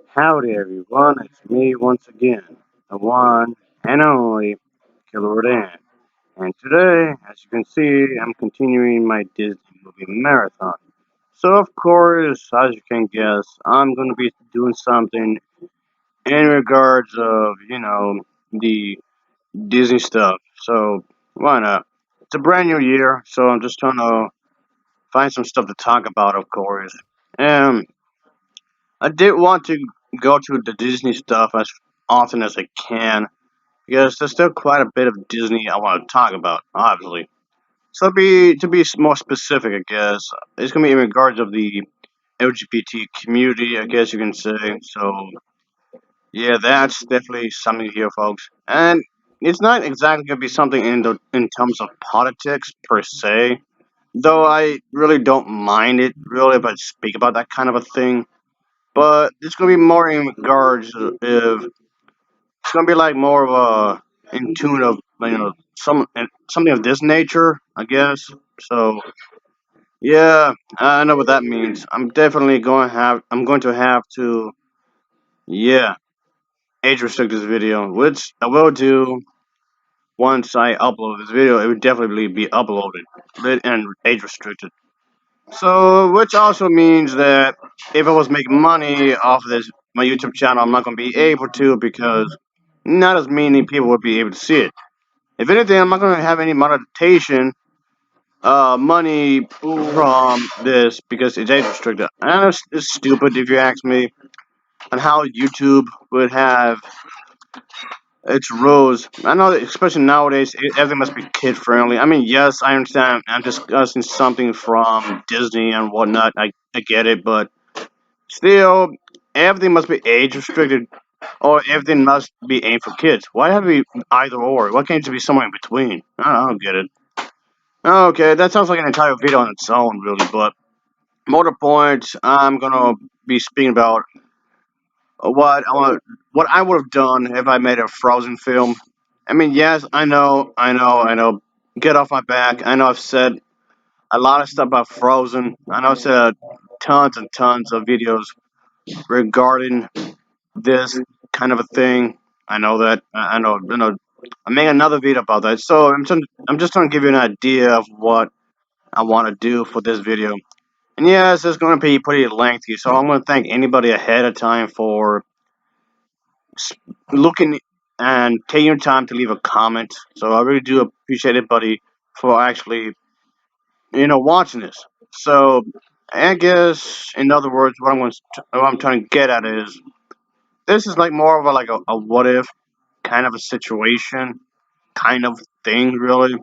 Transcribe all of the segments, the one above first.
Howdy everyone, it's me once again, the one and only Killer Dan. And today, as you can see, I'm continuing my Disney movie marathon. So of course, as you can guess, I'm gonna be doing something in regards of, the Disney stuff. So why not? It's a brand new year, so I'm just trying to find some stuff to talk about, of course. And I did want to go to the Disney stuff as often as I can because there's still quite a bit of Disney I want to talk about, obviously. So to be more specific, I guess it's gonna be in regards of the LGBT community, I guess you can say. So yeah, that's definitely something here, folks. And it's not exactly gonna be something in terms of politics per se, though I really don't mind it really if I speak about that kind of a thing. But it's gonna be more in regards if it's gonna be like more of a in tune of something of this nature, I guess. So yeah, I know what that means. I'm going to have to yeah age restrict this video, which I will do once I upload this video. It would definitely be uploaded and age restricted. So, which also means that if I was making money off of this my YouTube channel, I'm not going to be able to because not as many people would be able to see it. If anything, I'm not going to have any monetization money from this because it's age restricted. And it's stupid if you ask me, on how YouTube would have its rules. I know, that especially nowadays, everything must be kid friendly. I mean, yes, I understand. I'm discussing something from Disney and whatnot. I get it, but still, everything must be age restricted, or everything must be aimed for kids. Why have to be either or? Why can't it be somewhere in between? I don't get it. Okay, that sounds like an entire video on its own, really. But more to the point, I'm gonna be speaking about what I would have done if I made a Frozen film. I mean, yes, I know. Get off my back. I know I've said a lot of stuff about Frozen. I know I've said tons and tons of videos regarding this kind of a thing. I know that. I know. I'm making another video about that. So I'm just trying to give you an idea of what I want to do for this video. And yes, it's going to be pretty lengthy. So I'm going to thank anybody ahead of time for looking and taking your time to leave a comment. So I really do appreciate it, buddy, for actually watching this. So I guess in other words, what I'm trying to get at is this is like more of a what if kind of a situation, kind of thing, really.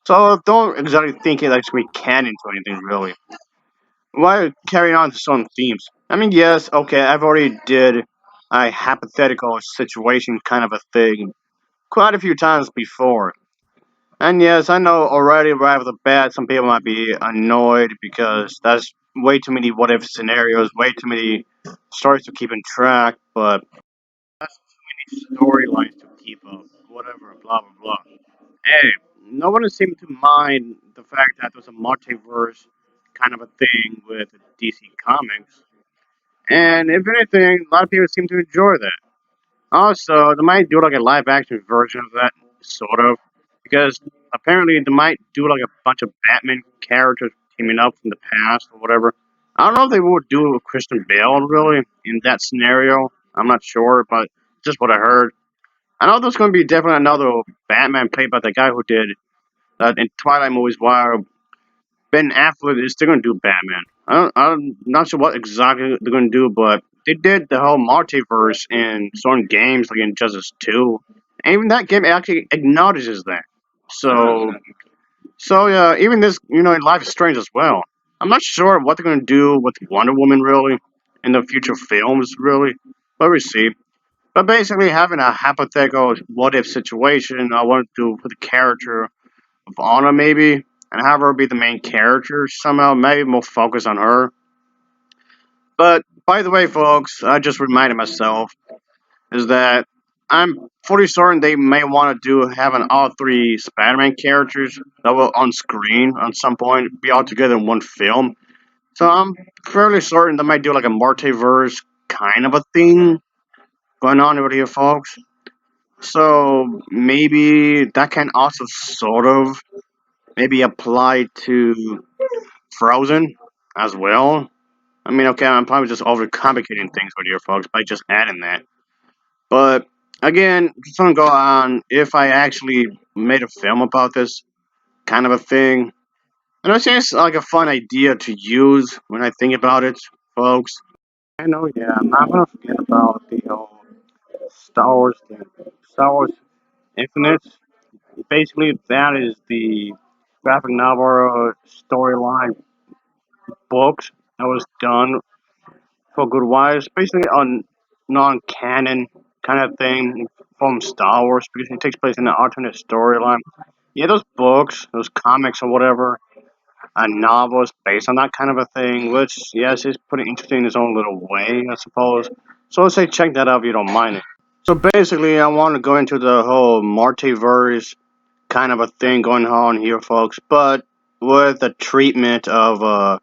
So don't exactly think it like we can into anything really. Why carry on to some themes? I mean, yes, okay, I've already did a hypothetical situation kind of a thing quite a few times before. And yes, I know already right off the bat, some people might be annoyed because that's way too many what if scenarios, way too many stories to keep in track, but that's too many storylines to keep up, whatever, blah, blah, blah. Hey, no one seemed to mind the fact that there's a multiverse kind of a thing with DC Comics. And if anything, a lot of people seem to enjoy that. Also, they might do like a live action version of that, sort of, because apparently they might do like a bunch of Batman characters teaming up from the past or whatever. I don't know if they would do it with Christian Bale really in that scenario. I'm not sure, but just what I heard. I know there's going to be definitely another Batman played by the guy who did that in Twilight movies, while Ben Affleck is still going to do Batman. I'm not sure what exactly they're going to do, but they did the whole multiverse in certain games, like in Justice 2. And even that game actually acknowledges that. So, so yeah, even this, in Life is Strange as well. I'm not sure what they're going to do with Wonder Woman, really, in the future films, really. But we see. But basically, having a hypothetical what if situation, I want to do for the character of Anna, maybe, and have her be the main character somehow. Maybe more focus on her. But by the way, folks, I just reminded myself is that I'm fully certain they may want to do having all three Spider-Man characters that will on screen at some point be all together in one film. So I'm fairly certain they might do like a multiverse kind of a thing going on over here, folks. So maybe that can also sort of maybe apply to Frozen as well. I mean, okay, I'm probably just overcomplicating things with you folks by just adding that. But again, just want to go on if I actually made a film about this kind of a thing. And I think it's like a fun idea to use when I think about it, folks. I know, yeah, I'm not gonna forget about the whole Star Wars thing. Star Wars Infinite. Basically, that is the graphic novel storyline books that was done for a good while. It's basically a non-canon kind of thing from Star Wars because it takes place in an alternate storyline. Yeah, those books, those comics or whatever, novels based on that kind of a thing, which, yes, is pretty interesting in its own little way, I suppose. So let's say check that out if you don't mind it. So basically, I want to go into the whole multiverse kind of a thing going on here, folks, but with the treatment of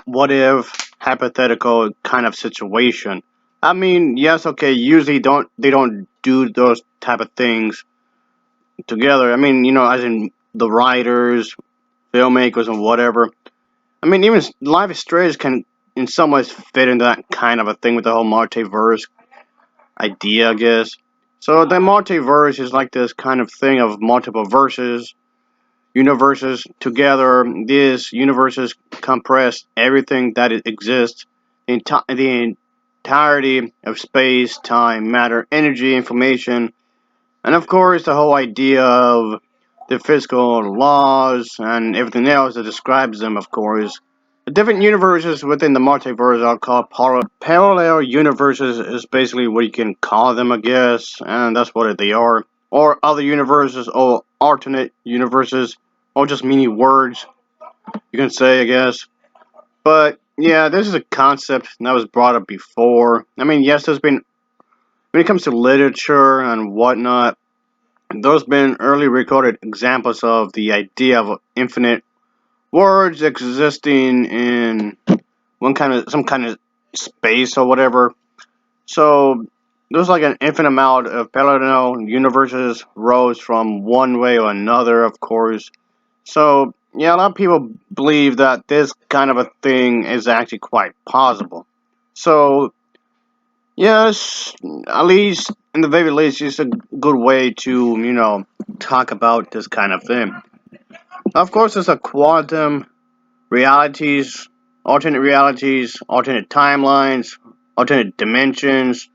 what if hypothetical kind of situation. I mean, yes, okay, usually don't do those type of things together. I mean, as in the writers, filmmakers, and whatever. I mean, even Life is Strange can, in some ways, fit into that kind of a thing with the whole multiverse idea, I guess. So the multiverse is like this kind of thing of multiple verses, universes together. These universes compress everything that exists, the entirety of space, time, matter, energy, information, and of course, the whole idea of the physical laws and everything else that describes them, of course. The different universes within the multiverse are called parallel universes, is basically what you can call them, I guess, and that's what they are. Or other universes, or alternate universes, or just mini words, you can say, I guess. But yeah, this is a concept that was brought up before. I mean, yes, there's been, when it comes to literature and whatnot, there's been early recorded examples of the idea of infinite words existing in some kind of space or whatever. So there's like an infinite amount of parallel universes rose from one way or another, of course. So yeah, a lot of people believe that this kind of a thing is actually quite possible. So yes, at least in the very least, it's a good way to talk about this kind of thing. Of course, there's a quantum realities, alternate timelines, alternate dimensions,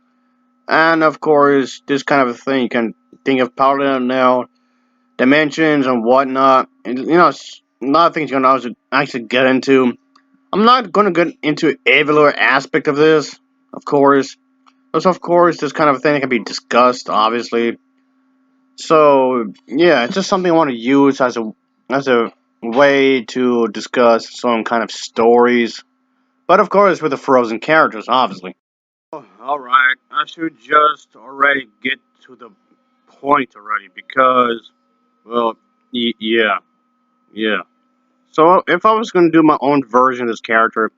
and of course, this kind of a thing you can think of parallel dimensions and whatnot. And, a lot of things you can also actually get into. I'm not going to get into every aspect of this, of course. Because of course, this kind of thing can be discussed, obviously. So yeah, it's just something I want to use as a way to discuss some kind of stories, but of course with the frozen characters, obviously. All right, I should just already get to the point already because, well, yeah, yeah. So if I was going to do my own version of this character,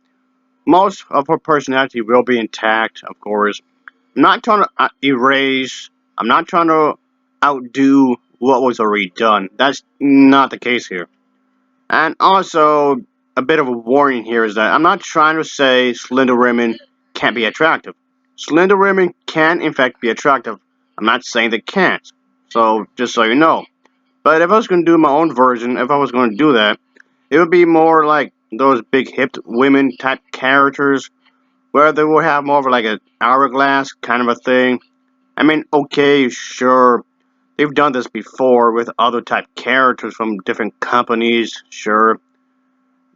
most of her personality will be intact, of course. I'm not trying to erase. I'm not trying to outdo what was already done. That's not the case here. And also, a bit of a warning here is that I'm not trying to say slender women can't be attractive. Slender women can, in fact, be attractive. I'm not saying they can't. So, just so you know. But if I was going to do my own version, if I was going to do that, it would be more like those big hipped women type characters where they will have more of like an hourglass kind of a thing. I mean, okay, sure, they've done this before with other type characters from different companies, sure.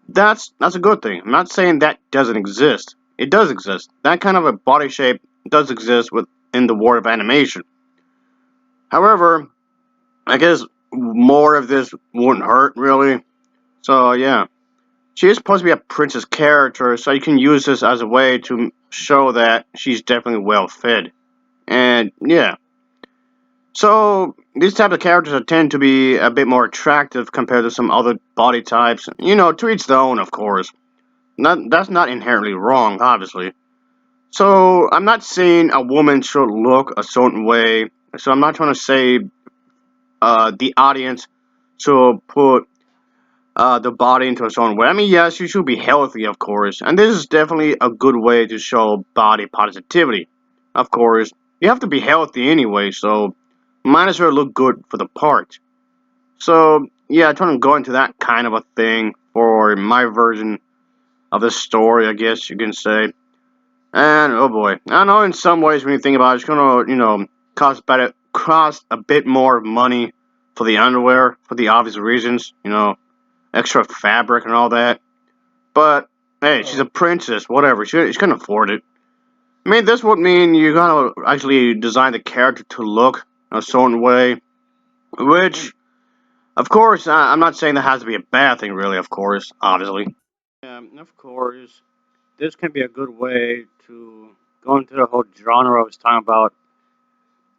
That's a good thing. I'm not saying that doesn't exist. It does exist. That kind of a body shape does exist within the world of animation. However, I guess more of this wouldn't hurt really. So yeah. She is supposed to be a princess character, so you can use this as a way to show that she's definitely well fed. And yeah, so these types of characters tend to be a bit more attractive compared to some other body types. To each their own, of course. That's not inherently wrong, obviously. So I'm not saying a woman should look a certain way. So I'm not trying to say the audience should put the body into its own way. I mean, yes, you should be healthy, of course, and this is definitely a good way to show body positivity. Of course, you have to be healthy anyway, so might as well look good for the part. So yeah, trying to go into that kind of a thing for my version of the story, I guess you can say. And oh boy, I know in some ways when you think about it, it's gonna cost a bit more money for the underwear for the obvious reasons, extra fabric and all that. But hey, she's a princess, whatever. She can afford it. I mean, this would mean you gotta actually design the character to look a certain way, which, of course, I'm not saying that has to be a bad thing, really. Of course, obviously. Yeah, of course, this can be a good way to go into the whole genre I was talking about,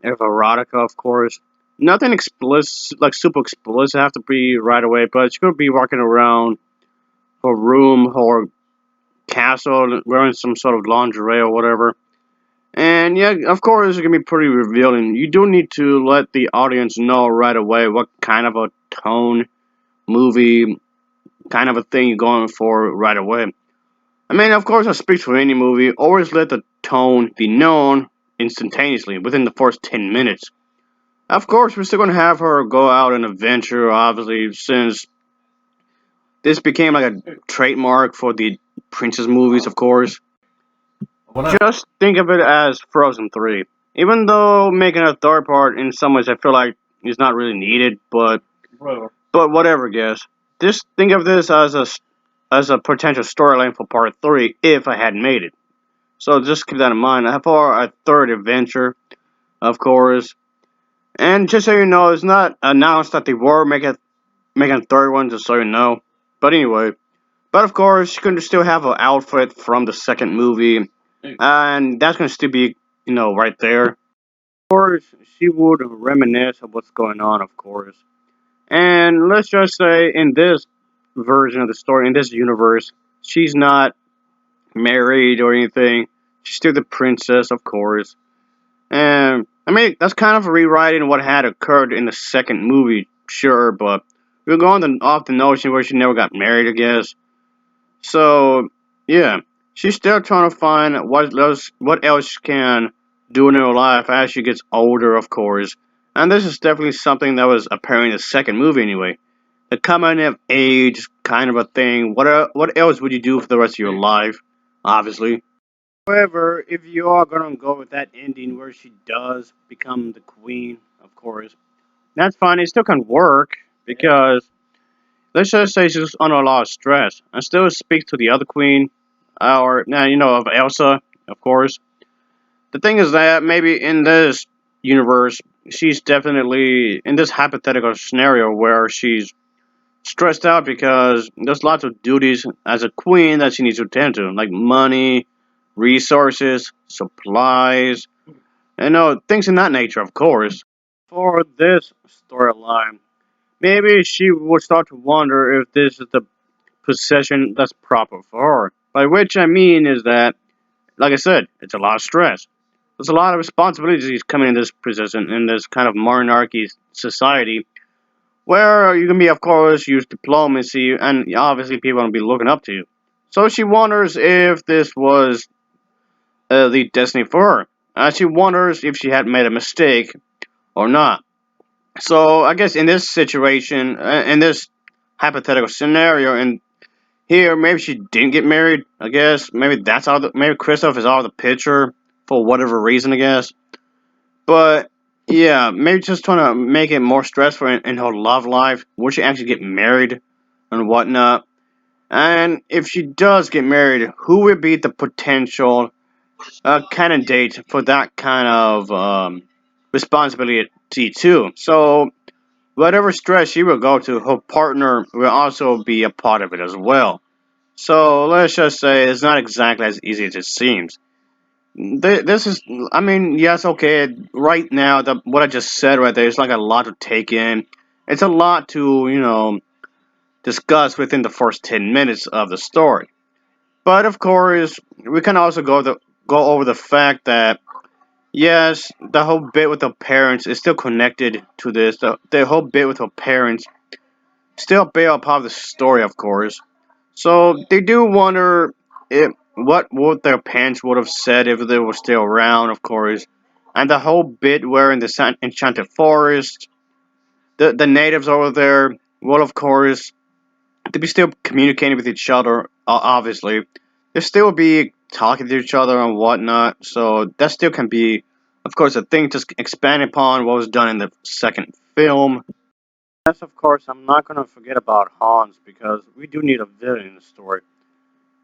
of erotica, of course. Nothing explicit, like super explicit, have to be right away, but she could be walking around her room or castle wearing some sort of lingerie or whatever. And yeah, of course, it can be pretty revealing. You do need to let the audience know right away what kind of a tone, movie, kind of a thing you're going for right away. I mean, of course, I speak for any movie. Always let the tone be known instantaneously within the first 10 minutes. Of course, we're still going to have her go out and adventure, obviously, since this became like a trademark for the princess movies, of course. Just think of it as Frozen 3. Even though making a third part in some ways I feel like is not really needed, but whatever, guess. Just think of this as a potential storyline for part 3 if I hadn't made it. So just keep that in mind. I have a third adventure, of course. And just so you know, it's not announced that they were making a third one, just so you know. But anyway, but of course, you can still have an outfit from the second movie, and that's gonna still be, right there. Of course, she would reminisce of what's going on, of course. And let's just say in this version of the story, in this universe, she's not married or anything. She's still the princess, of course. And I mean, that's kind of rewriting what had occurred in the second movie, sure, but we're going off the notion where she never got married, I guess. So yeah, she's still trying to find what else she can do in her life as she gets older, of course. And this is definitely something that was apparent in the second movie, anyway. The coming of age kind of a thing. What else would you do for the rest of your life? Obviously. However, if you are gonna go with that ending where she does become the queen, of course, that's fine. It still can work because let's just say she's under a lot of stress and still speaks to the other queen, or now of Elsa, of course. The thing is that maybe in this universe, she's definitely in this hypothetical scenario where she's stressed out because there's lots of duties as a queen that she needs to attend to, like money, resources, supplies, things in that nature, of course. For this storyline, maybe she would start to wonder if this is the position that's proper for her. By which I mean is that, like I said, it's a lot of stress. There's a lot of responsibilities coming in this position, in this kind of monarchy society, where you can be, of course, use diplomacy, and obviously people will be looking up to you. So she wonders if this was the destiny for her. She wonders if she had made a mistake or not. So I guess in this situation, in this hypothetical scenario, and here, maybe she didn't get married. I guess maybe that's all. Maybe Christoph is out of the picture for whatever reason. I guess, but yeah, maybe just trying to make it more stressful in her love life. Will she actually get married and whatnot? And if she does get married, who would be the potential candidate for that kind of responsibility too? So whatever stress she will go to, her partner will also be a part of it as well. So let's just say it's not exactly as easy as it seems. This is, I mean, yes, okay. Right now, what I just said right there is like a lot to take in. It's a lot to discuss within the first 10 minutes of the story. But of course, we can also go over the fact that yes, the whole bit with the parents is still connected to this. The whole bit with the parents still a big part of the story, of course. So they do wonder if what would their parents would have said if they were still around, of course. And the whole bit where in the enchanted forest, the natives over there will, of course, to be still communicating with each other. Obviously, they still be talking to each other and whatnot. So that still can be, of course, a thing to expand upon what was done in the second film. Yes, of course, I'm not gonna forget about Hans because we do need a villain in the story.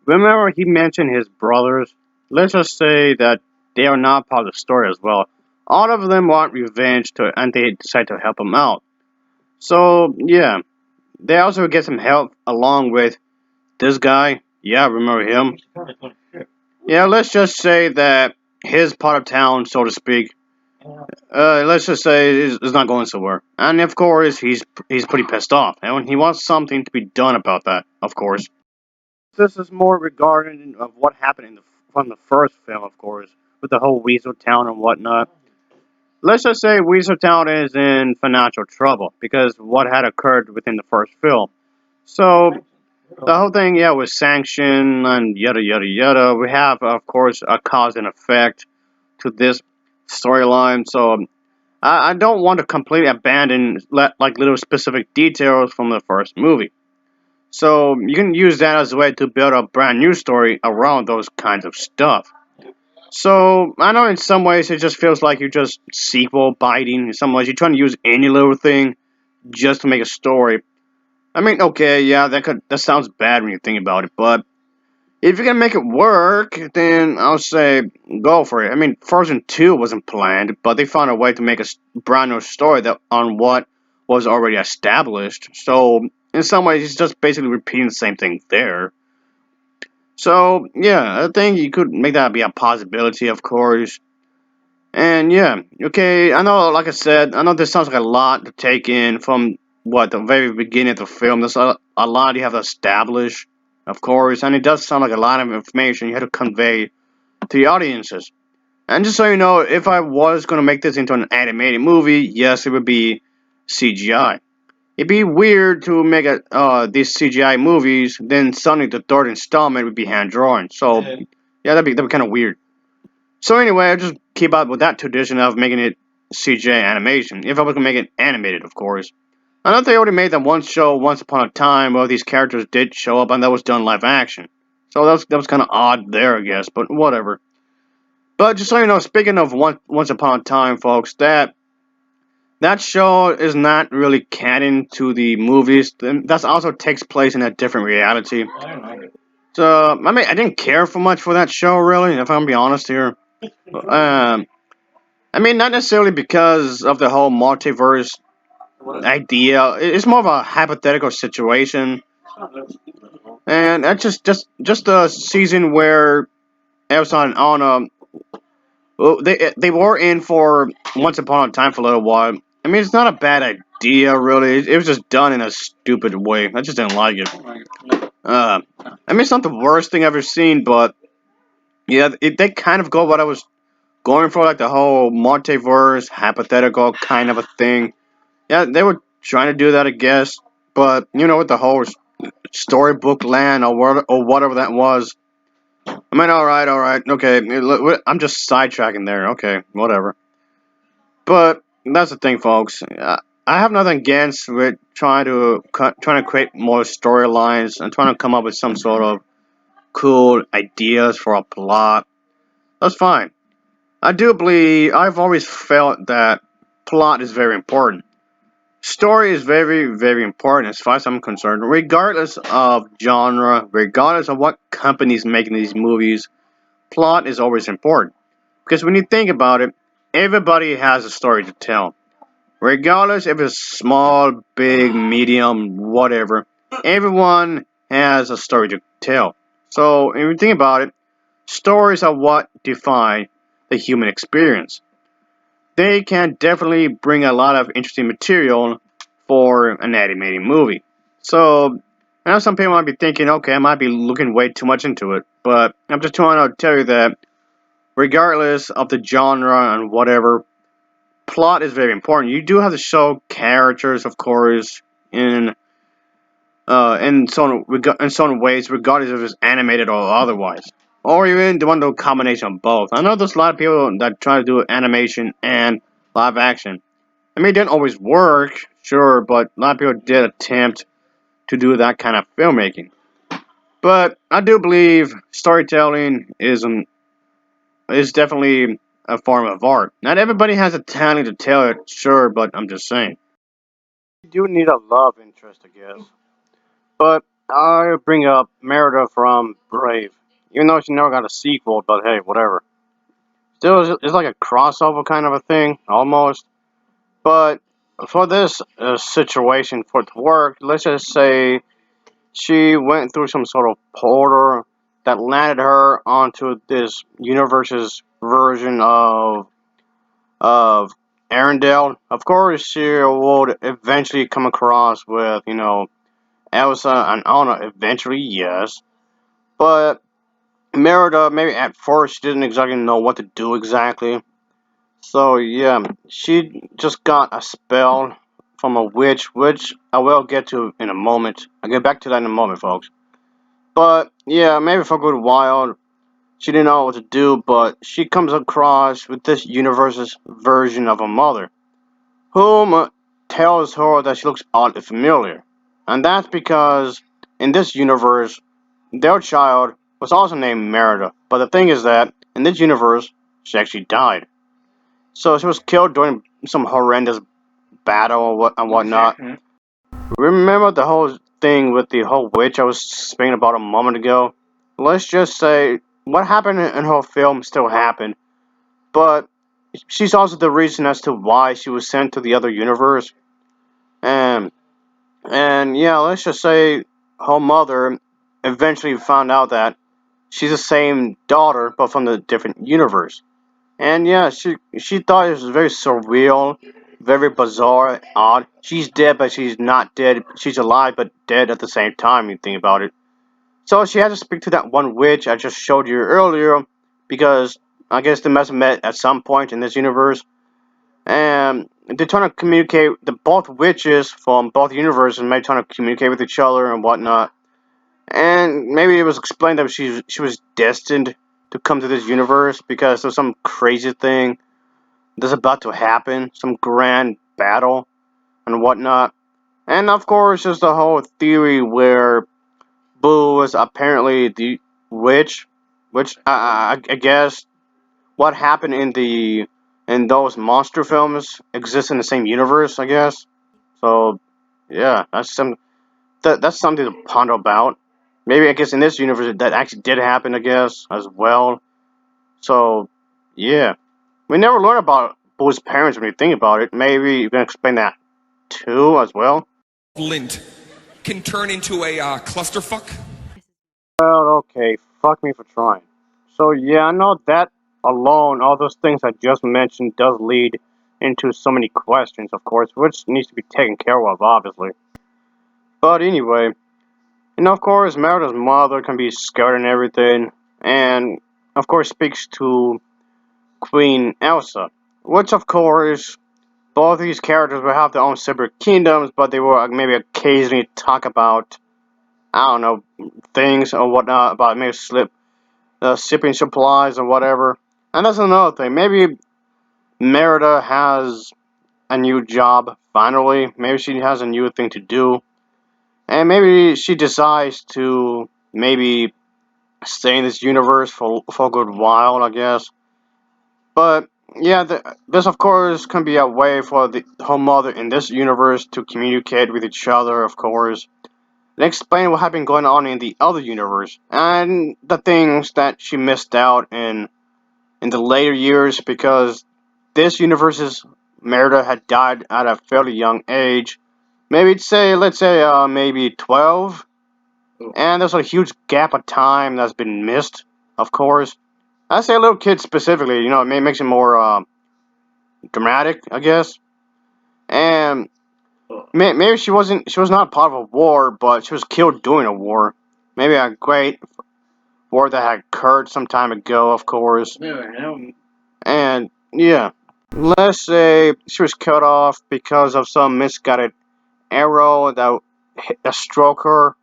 Remember, he mentioned his brothers. Let's just say that they are not part of the story as well. All of them want revenge and they decide to help him out. So yeah, they also get some help along with this guy. Yeah, remember him? Yeah, let's just say that his part of town, so to speak, let's just say is not going somewhere. And of course, he's pretty pissed off, and he wants something to be done about that. Of course. This is more regarding of what happened from the first film, of course, with the whole Weasel Town and whatnot. Let's just say Weasel Town is in financial trouble because what had occurred within the first film. So the whole thing, yeah, was sanction and yada yada yada. We have, of course, a cause and effect to this storyline. So I don't want to completely abandon like little specific details from the first movie. So you can use that as a way to build a brand new story around those kinds of stuff. So I know in some ways it just feels like you're just sequel biting. In some ways you're trying to use any little thing just to make a story. I mean, okay, yeah, that sounds bad when you think about it, but if you can make it work, then I'll say go for it. I mean, Frozen 2 wasn't planned, but they found a way to make a brand new story that on what was already established. So in some ways, it's just basically repeating the same thing there. So yeah, I think you could make that be a possibility, of course. And yeah, okay, I know, like I said, I know this sounds like a lot to take in from what the very beginning of the film. There's a lot you have to establish, of course, and it does sound like a lot of information you have to convey to the audiences. And just so you know, if I was going to make this into an animated movie, yes, it would be CGI. It'd be weird to make these CGI movies, then suddenly the third installment would be hand drawn. So yeah, that'd be kind of weird. So anyway, I just keep up with that tradition of making it CGI animation. If I was gonna make it animated, of course. I know they already made that one show Once Upon a Time where these characters did show up and that was done live action. So that was kind of odd there, I guess, but whatever. But just so you know, speaking of Once Upon a Time, folks, that show is not really canon to the movies. That also takes place in a different reality. So I mean, I didn't care for much for that show, really. If I'm gonna be honest here. Um, I mean, not necessarily because of the whole multiverse idea. It's more of a hypothetical situation, and that's just a season where Elsa and Anna, well, they were in for Once Upon a Time for a little while. I mean, it's not a bad idea, really. It was just done in a stupid way. I just didn't like it. Uh, I mean, it's not the worst thing I've ever seen, but yeah, they kind of go what I was going for, like the whole multiverse hypothetical kind of a thing. Yeah, they were trying to do that, I guess. But you know, with the whole storybook land or whatever that was. I mean, all right, okay. I'm just sidetracking there. Okay, whatever. But that's the thing, folks. I have nothing against with trying to create more storylines and trying to come up with some sort of cool ideas for a plot. That's fine. I do believe I've always felt that plot is very important. Story is very, very important as far as I'm concerned, regardless of genre, regardless of what company's making these movies. Plot is always important because when you think about it, everybody has a story to tell, regardless if it's small, big, medium, whatever. Everyone has a story to tell. So, if you think about it, stories are what define the human experience. They can definitely bring a lot of interesting material for an animated movie. So, I know some people might be thinking, okay, I might be looking way too much into it, but I'm just trying to tell you that regardless of the genre and whatever, plot is very important. You do have to show characters, of course, in certain ways, regardless if it's animated or otherwise, or even the one the combination of both. I know there's a lot of people that try to do animation and live action. I mean, it didn't always work, sure, but a lot of people did attempt to do that kind of filmmaking. But I do believe storytelling is definitely a form of art. Not everybody has a talent to tell it, sure, but I'm just saying. You do need a love interest, I guess. But I bring up Merida from Brave. Even though she never got a sequel, but hey, whatever. Still, it's like a crossover kind of a thing, almost. But for this situation, for it to work, let's just say she went through some sort of portal that landed her onto this universe's version of Arendelle. Of course, she would eventually come across with, Elsa and Anna. Eventually, yes, but Merida, maybe at first, she didn't exactly know what to do exactly. So yeah, she just got a spell from a witch, which I will get to in a moment. I'll get back to that in a moment, folks. But yeah, maybe for a good while, she didn't know what to do, but she comes across with this universe's version of her mother, whom tells her that she looks oddly familiar. And that's because in this universe, their child was also named Merida. But the thing is that in this universe, she actually died. So she was killed during some horrendous battle and whatnot. Remember the whole thing with the whole witch I was speaking about a moment ago? Let's just say what happened in her film still happened, but she's also the reason as to why she was sent to the other universe. And and yeah, let's just say her mother eventually found out that she's the same daughter but from the different universe. And yeah, she thought it was very surreal, very bizarre, odd. She's dead, but she's not dead. She's alive, but dead at the same time. You think about it. So she had to speak to that one witch I just showed you earlier, because I guess they must have met at some point in this universe, and they're trying to communicate. The both witches from both universes may trying to communicate with each other and whatnot. And maybe it was explained that she was destined to come to this universe because there's some crazy thing that's about to happen, some grand battle and whatnot. And of course, there's the whole theory where Boo was apparently the witch, which I guess what happened in those monster films exists in the same universe, I guess. So yeah, that's something to ponder about. Maybe I guess in this universe that actually did happen, I guess, as well. So yeah, we never learn about Boo's parents when you think about it. Maybe you can explain that too as well. Lint can turn into a clusterfuck. Well, okay, fuck me for trying. So yeah, I know that alone, all those things I just mentioned does lead into so many questions, of course, which needs to be taken care of, obviously. But anyway, of course, Merida's mother can be scared and everything, and of course speaks to Queen Elsa, which of course both these characters will have their own separate kingdoms, but they will maybe occasionally talk about, I don't know, things or whatnot, about maybe shipping supplies or whatever. And that's another thing. Maybe Merida has a new job finally. Maybe she has a new thing to do, and maybe she decides to maybe stay in this universe for a good while, I guess. But yeah, this of course can be a way for the her mother in this universe to communicate with each other, of course, and explain what had been going on in the other universe and the things that she missed out in the later years, because this universe's Merida had died at a fairly young age. Maybe let's say maybe 12, and there's a huge gap of time that's been missed. Of course, I say little kids specifically. It makes it more dramatic, I guess. And maybe she was not part of a war, but she was killed during a war. Maybe a great war that had occurred some time ago, of course. And yeah, let's say she was cut off because of some misguided arrow that struck her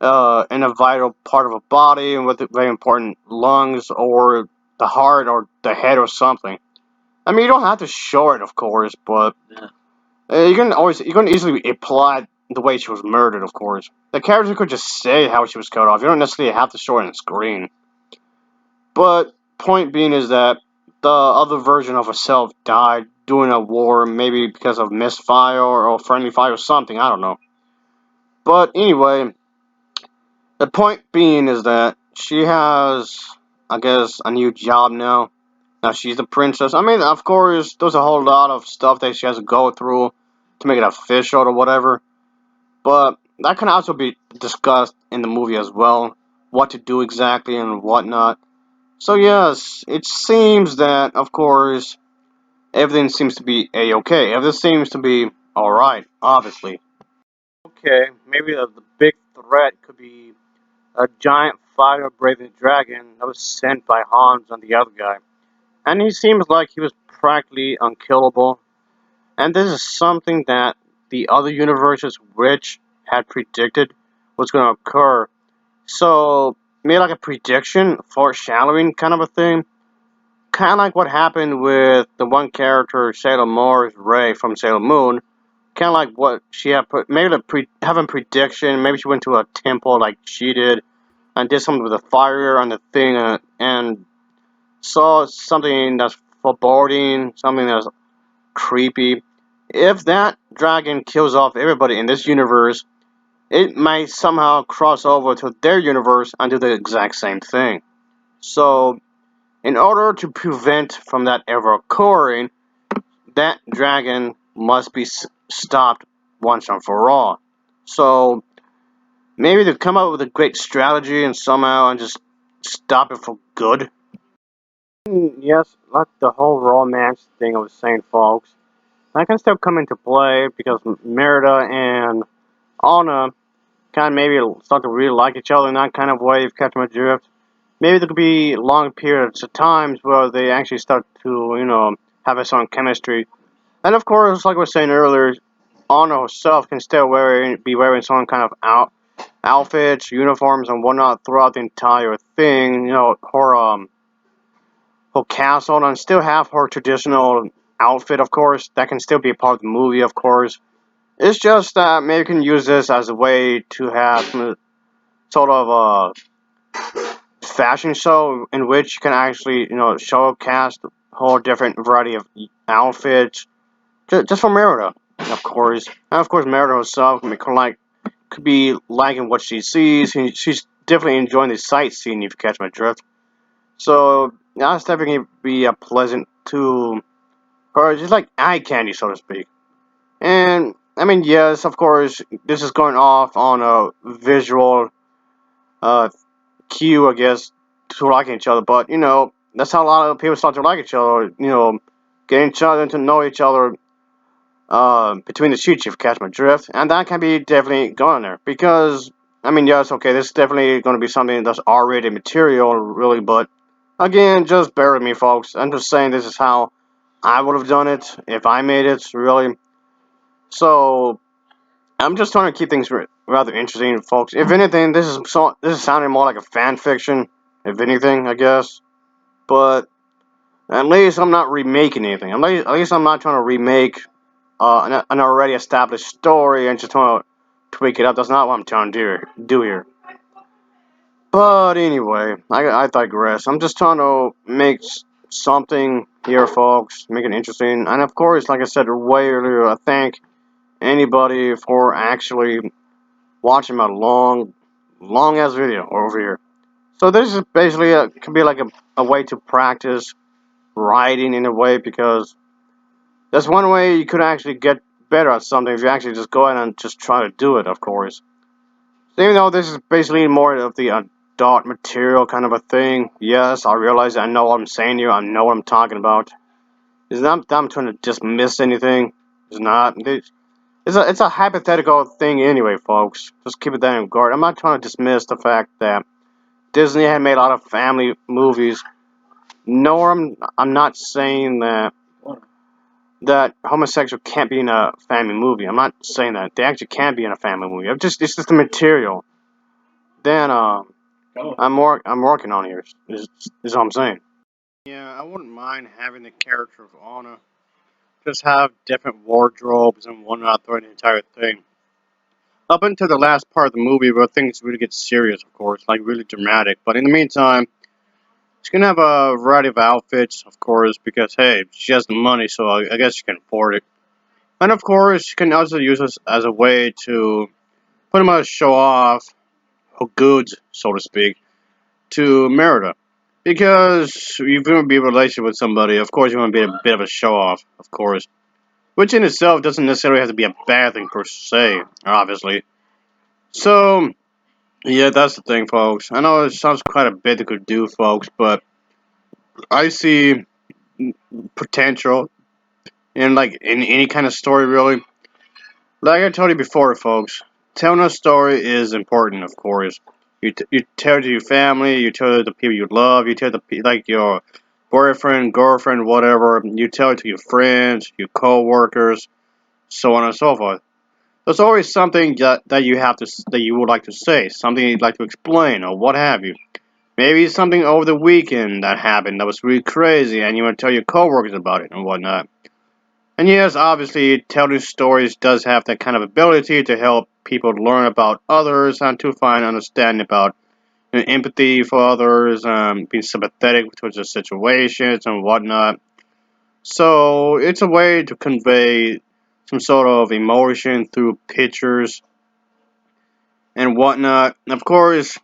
in a vital part of her body and with very important lungs or the heart or the head or something. I mean, you don't have to show it, of course, but you can easily imply the way she was murdered, of course. The character could just say how she was cut off. You don't necessarily have to show it on screen. But point being is that the other version of herself died during a war, maybe because of misfire or friendly fire or something. I don't know. But anyway, the point being is that she has, I guess, a new job now. Now she's the princess. I mean, of course, there's a whole lot of stuff that she has to go through to make it official or whatever. But that can also be discussed in the movie as well. What to do exactly and whatnot. So yes, it seems that, of course, everything seems to be a-okay. Everything seems to be alright, obviously. Okay, maybe the big threat could be a giant fire-breathing dragon that was sent by Hans and the other guy. And he seems like he was practically unkillable. And this is something that the other universe's witch had predicted was going to occur. So, maybe like a prediction, foreshadowing kind of a thing. Kind of like what happened with the one character, Sailor Mars Ray from Sailor Moon. Kind of like what she had put, maybe having prediction. Maybe she went to a temple like she did and did something with the fire on the thing and saw something that's foreboding, something that's creepy. If that dragon kills off everybody in this universe, it might somehow cross over to their universe and do the exact same thing. So, in order to prevent from that ever occurring, that dragon must be stopped once and for all. So, maybe they come up with a great strategy and somehow and just stop it for good. Yes, like the whole romance thing I was saying, folks. That can still come into play because Merida and Anna kind of maybe start to really like each other in that kind of way, if you catch my drift. Maybe there could be long periods of times where they actually start to, have a song chemistry. And of course, like I was saying earlier, Anna herself can still be wearing some kind of outfits, uniforms, and whatnot throughout the entire thing. Her castle, and still have her traditional outfit, of course. That can still be a part of the movie, of course. It's just that maybe you can use this as a way to have sort of a fashion show in which you can actually, showcase a whole different variety of outfits just for Merida, of course. And of course, Merida herself could be liking what she sees. She's definitely enjoying the sightseeing, if you catch my drift. So that's definitely be a pleasant to her, just like eye candy, so to speak. And I mean, yes, of course, this is going off on a visual uh, cue, I guess, to liking each other. But that's how a lot of people start to like each other. Getting each other to know each other between the sheets, if you catch my drift, and that can be definitely going there because I mean, yes, okay, this is definitely going to be something that's R-rated material, really. But again, just bear with me, folks. I'm just saying this is how I would have done it if I made it, really. So I'm just trying to keep things rather interesting, folks. If anything, this is sounding more like a fan fiction. If anything, I guess. But at least I'm not remaking anything. At least I'm not trying to remake an already established story and just trying to tweak it up. That's not what I'm trying to do here. But anyway, I digress. I'm just trying to make something here, folks. Make it interesting. And of course, like I said way earlier, I thank anybody for actually watching my long ass video over here. So this is basically could be like a way to practice writing in a way because that's one way you could actually get better at something if you actually just go ahead and just try to do it, of course. So even though this is basically more of the adult material kind of a thing, yes, I realize I know what I'm saying here, I know what I'm talking about. It's not that I'm trying to dismiss anything. It's not. It's a hypothetical thing anyway, folks. Just keep it that in guard. I'm not trying to dismiss the fact that Disney had made a lot of family movies. No, I'm not saying that homosexual can't be in a family movie. I'm not saying that they actually can be in a family movie. It's just the material. Then I'm working on here. Is what I'm saying. Yeah, I wouldn't mind having the character of Anna just have different wardrobes and whatnot throughout the entire thing. Up until the last part of the movie where things really get serious, of course, like really dramatic. But in the meantime, she's gonna have a variety of outfits, of course, because hey, she has the money, so I guess she can afford it. And of course, she can also use this as a way to pretty much show off her goods, so to speak, to Merida. Because if you're going to be in a relationship with somebody, of course you want to be a bit of a show off, of course. Which in itself doesn't necessarily have to be a bad thing per se, obviously. So, yeah, that's the thing, folks. I know it sounds quite a bit to could do, folks, but I see potential in like in any kind of story, really. Like I told you before, folks, telling a story is important, of course. You tell it to your family, you tell it to the people you love, you tell it to like your boyfriend, girlfriend, whatever. You tell it to your friends, your co-workers, so on and so forth. There's always something that you have to that you would like to say, something you'd like to explain, or what have you. Maybe something over the weekend that happened that was really crazy, and you want to tell your coworkers about it and whatnot. And yes, obviously, telling stories does have that kind of ability to help people learn about others and to find understanding about empathy for others, being sympathetic towards their situations and whatnot. So it's a way to convey some sort of emotion through pictures and whatnot. Of course,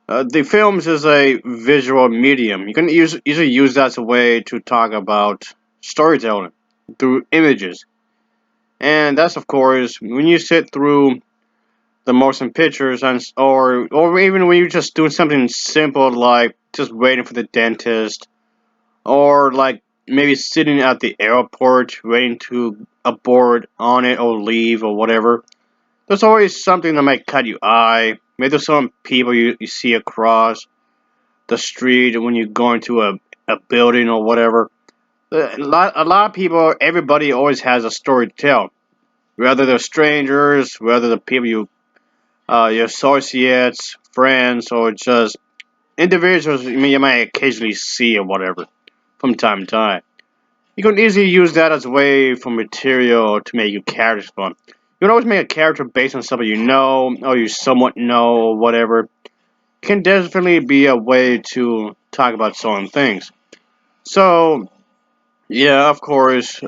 the films is a visual medium. You can easily use that as a way to talk about storytelling through images. And that's of course when you sit through the motion pictures and or even when you're just doing something simple like just waiting for the dentist or like maybe sitting at the airport waiting to aboard on it or leave or whatever. There's always something that might cut your eye. Maybe there's some people you see across the street when you're going to a building or whatever. A lot of people, everybody always has a story to tell. Whether they're strangers, whether the people your associates, friends, or just individuals you might occasionally see or whatever from time to time. You can easily use that as a way for material to make your characters fun. You can always make a character based on somebody you know, or you somewhat know, or whatever. It can definitely be a way to talk about certain things. So, yeah, of course,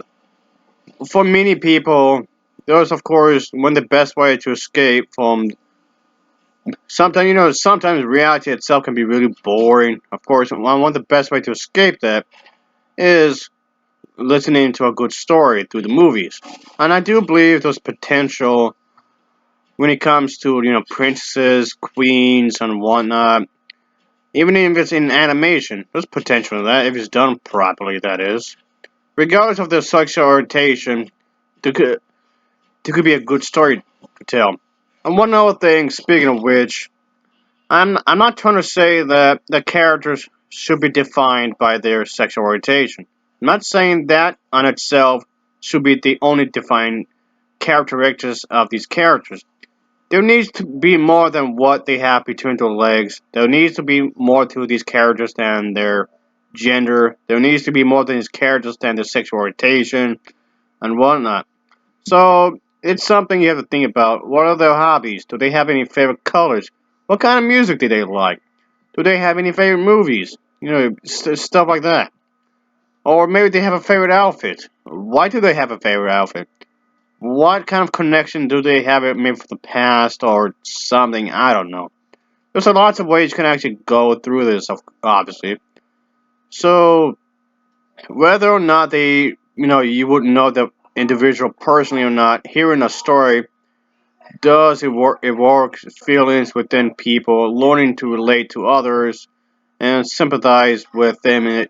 for many people, there's of course one of the best way to escape from sometimes sometimes reality itself can be really boring. Of course, one of the best way to escape that is listening to a good story through the movies. And I do believe there's potential when it comes to princesses, queens, and whatnot. Even if it's in animation, there's potential in that if it's done properly. That is, regardless of their sexual orientation, there could be a good story to tell. And one other thing, speaking of which, I'm not trying to say that the characters should be defined by their sexual orientation. I'm not saying that on itself should be the only defined characteristics of these characters. There needs to be more than what they have between their legs. There needs to be more to these characters than their gender. There needs to be more to these characters than their sexual orientation and whatnot. So it's something you have to think about. What are their hobbies? Do they have any favorite colors? What kind of music do they like? Do they have any favorite movies? Stuff like that. Or maybe they have a favorite outfit. Why do they have a favorite outfit? What kind of connection do they have maybe from the past or something? I don't know. There's a lots of ways you can actually go through this, obviously. So whether or not you wouldn't know the individual personally or not, hearing a story does evoke feelings within people, learning to relate to others and sympathize with them. And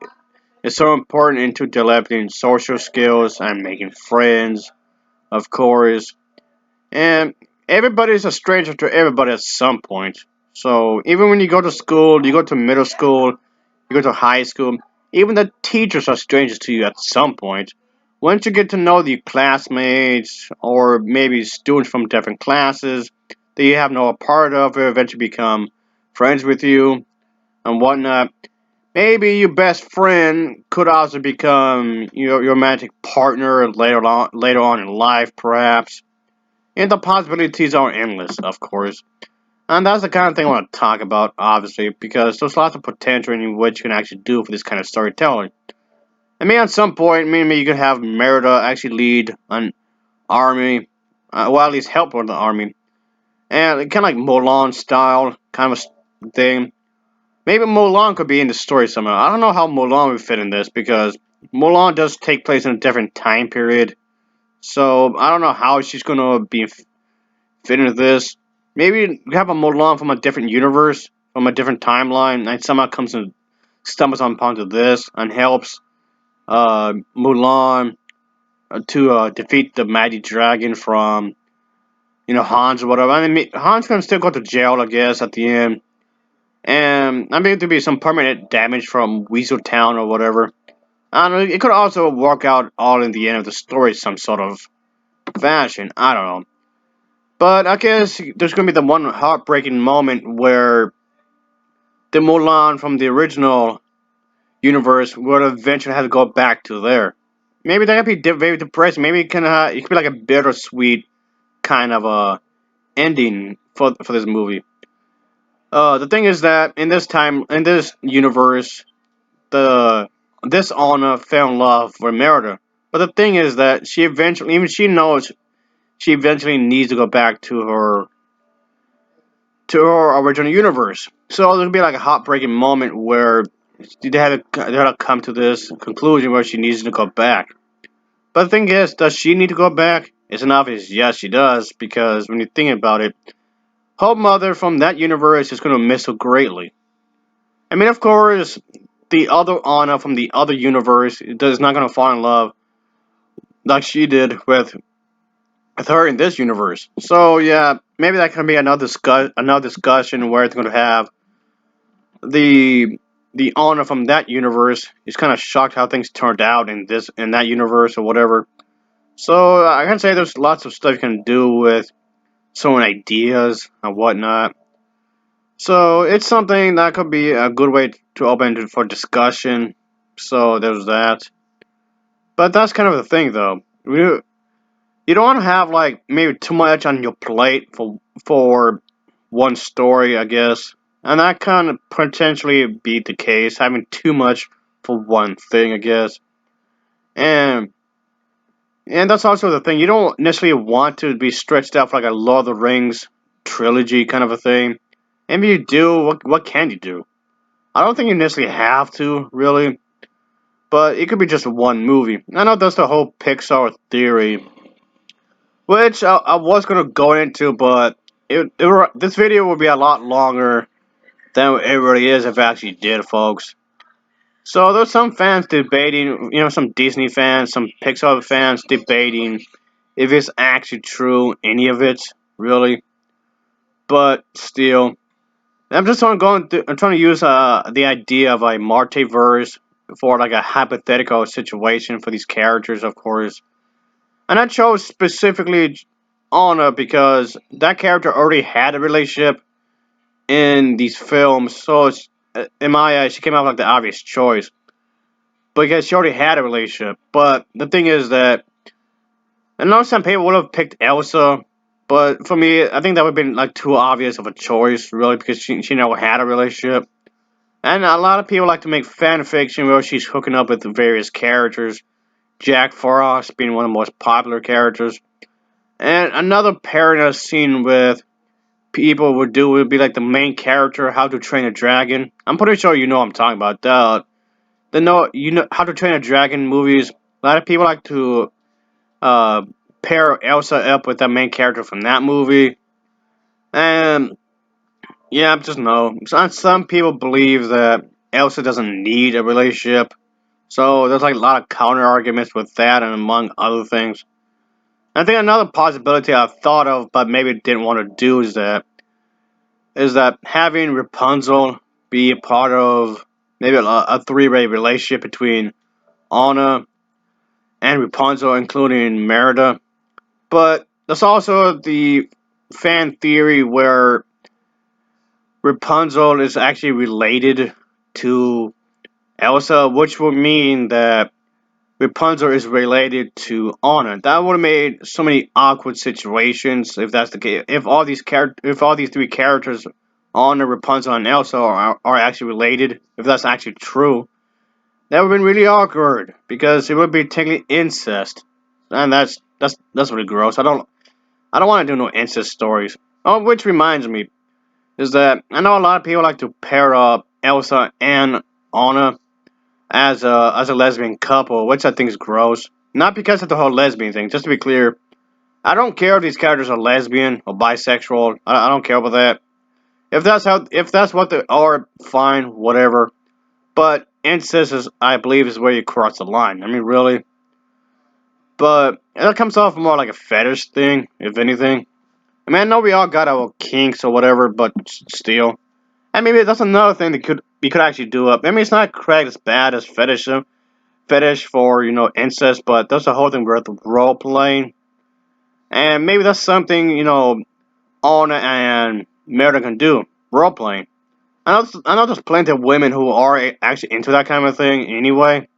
it's so important into developing social skills and making friends, of course. And everybody's a stranger to everybody at some point. So even when you go to school, you go to middle school, you go to high school, even the teachers are strangers to you at some point. Once you get to know the classmates or maybe students from different classes that you have no part of, will eventually become friends with you and whatnot. Maybe your best friend could also become your romantic partner later on in life, perhaps. And the possibilities are endless, of course. And that's the kind of thing I want to talk about, obviously, because there's lots of potential in what you can actually do for this kind of storytelling. I mean, at some point, maybe you could have Merida actually lead an army, well, at least help with the army, and kind of like Mulan style kind of thing. Maybe Mulan could be in the story somehow. I don't know how Mulan would fit in this because Mulan does take place in a different time period, so I don't know how she's gonna be fit into this. Maybe we have a Mulan from a different universe, from a different timeline, and somehow comes and stumbles onto this and helps Mulan to defeat the mighty dragon from Hans or whatever. I mean, Hans can still go to jail, I guess, at the end, and I mean to be some permanent damage from Weasel Town or whatever. And it could also work out all in the end of the story, some sort of fashion. I don't know. But I guess there's gonna be the one heartbreaking moment where the Mulan from the original universe would eventually have to go back to there. Maybe that could be very depressing. Maybe it could be like a bittersweet kind of ending for this movie. The thing is that in this universe, the this Anna fell in love with Merida. But the thing is that even she knows she eventually needs to go back to her original universe. So there'll be like a heartbreaking moment where they had to come to this conclusion where she needs to go back. But the thing is, does she need to go back? It's an obvious yes, she does, because when you think about it, her mother from that universe is going to miss her greatly. I mean, of course, the other Anna from the other universe is not going to fall in love like she did with her in this universe. So yeah, maybe that can be another discussion where it's going to have the the owner from that universe is kind of shocked how things turned out in that universe or whatever. So I can say there's lots of stuff you can do with certain ideas and whatnot. So it's something that could be a good way to open it for discussion. So there's that. But that's kind of the thing, though. You don't want to have like maybe too much on your plate for one story, I guess. And that can potentially be the case, having too much for one thing, I guess. And and that's also the thing. You don't necessarily want to be stretched out for like a Lord of the Rings trilogy kind of a thing. And if you do, what can you do? I don't think you necessarily have to, really. But it could be just one movie. I know that's the whole Pixar theory, which I was gonna go into, but this video would be a lot longer than it really is if I actually did, folks. So there's some fans debating, some Disney fans, some Pixar fans debating if it's actually true, any of it, really. But still, I'm trying to use the idea of a multiverse for like a hypothetical situation for these characters, of course. And I chose specifically Anna because that character already had a relationship in these films, so in my eyes, she came out like the obvious choice because she already had a relationship. But the thing is that I know some people would have picked Elsa, but for me, I think that would have been like too obvious of a choice, really, because she never had a relationship. And a lot of people like to make fan fiction where she's hooking up with various characters. Jack Frost being one of the most popular characters. And another pairing I've seen with people would be like the main character, How to Train a Dragon. I'm pretty sure you know what I'm talking about. How to Train a Dragon movies. A lot of people like to uh, pair Elsa up with the main character from that movie. And yeah, just no. Some people believe that Elsa doesn't need a relationship. So there's like a lot of counter arguments with that, and among other things. I think another possibility I've thought of, but maybe didn't want to do, is that is that having Rapunzel be a part of maybe a three-way relationship between Anna and Rapunzel, including Merida. But there's also the fan theory where Rapunzel is actually related to Elsa, which would mean that Rapunzel is related to Anna. That would have made so many awkward situations if that's the case. If all these three characters, Anna, Rapunzel, and Elsa, are actually related, if that's actually true, that would have been really awkward because it would be technically incest, and that's really gross. I don't want to do no incest stories. Oh, which reminds me is that I know a lot of people like to pair up Elsa and Anna as a lesbian couple, which I think is gross. Not because of the whole lesbian thing. Just to be clear, I don't care if these characters are lesbian or bisexual. I don't care about that. If that's what they are, fine, whatever. But incest is, I believe, is where you cross the line. I mean, really. But that comes off more like a fetish thing, if anything. I mean, I know we all got our kinks or whatever, but still. And maybe that's another thing that could we could actually do up. I mean, it's not quite as bad as fetish for incest, but that's a whole thing worth role playing, and maybe that's something Anna and Merida can do role playing. I know there's plenty of women who are actually into that kind of thing anyway,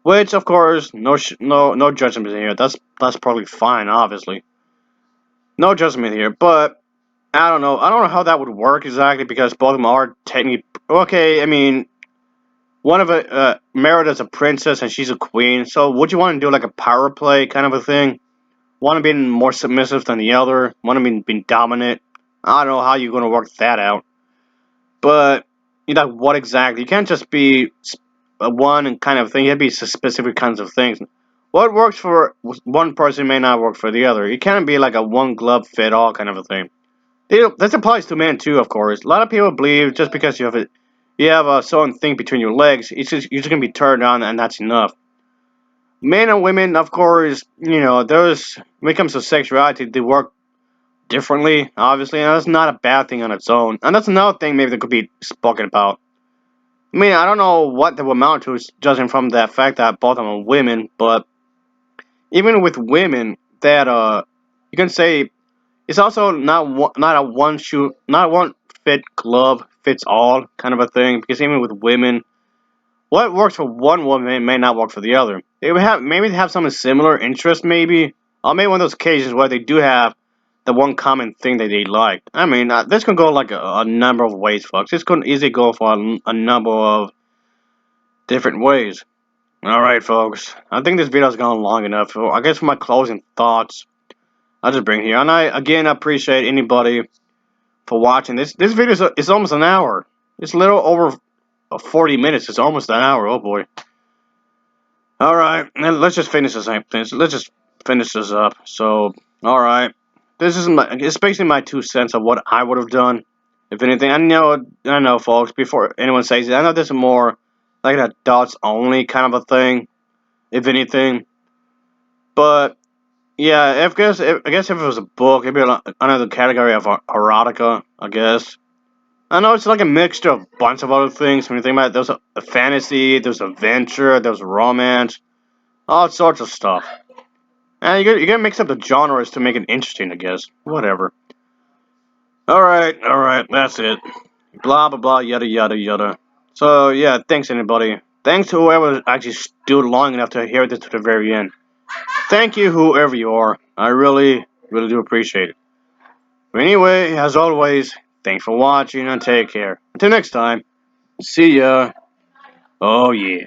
which of course no judgment here. That's probably fine, obviously, no judgment here, but. I don't know how that would work exactly because both of them are technically okay. I mean, one of it, Merida's a princess and she's a queen. So would you want to do like a power play kind of a thing? One of being more submissive than the other. One of being dominant. I don't know how you're gonna work that out. But what exactly? You can't just be a one kind of thing. You have to be specific kinds of things. What works for one person may not work for the other. It can't be like a one glove fit all kind of a thing. This applies to men too, of course. A lot of people believe just because you have a certain thing between your legs, you're just gonna be turned on, and that's enough. Men and women, of course, those when it comes to sexuality, they work differently, obviously, and that's not a bad thing on its own. And that's another thing maybe that could be spoken about. I mean, I don't know what they will amount to, judging from the fact that both of them are women, but even with women, that you can say it's also not a not one fit glove fits all kind of a thing. Because even with women, what works for one woman may not work for the other. They have some similar interest, maybe, or maybe one of those occasions where they do have the one common thing that they like. I mean, this can go like a number of ways, folks. This could easily go for a number of different ways. All right, folks. I think this video has gone long enough. So I guess for my closing thoughts, I'll just bring here. And I again appreciate anybody for watching this. This video is almost an hour. It's a little over 40 minutes. It's almost an hour. Oh boy. All right, and let's just finish this thing. Let's just finish this up. So, all right, this is it's basically my 2 cents of what I would have done. If anything, I know, folks. Before anyone says it, I know this is more like an adults only kind of a thing. If anything, but yeah, I guess if it was a book, it'd be another category of erotica. I guess. I know it's like a mixture of a bunch of other things. When you think about it, there's a fantasy, there's adventure, there's romance, all sorts of stuff. And you gotta mix up the genres to make it interesting, I guess. Whatever. All right, that's it. Blah blah blah, yada yada yada. So yeah, thanks anybody. Thanks to whoever actually stood long enough to hear this to the very end. Thank you, whoever you are. I really, really do appreciate it. But anyway, as always, thanks for watching and take care. Until next time, see ya. Oh yeah.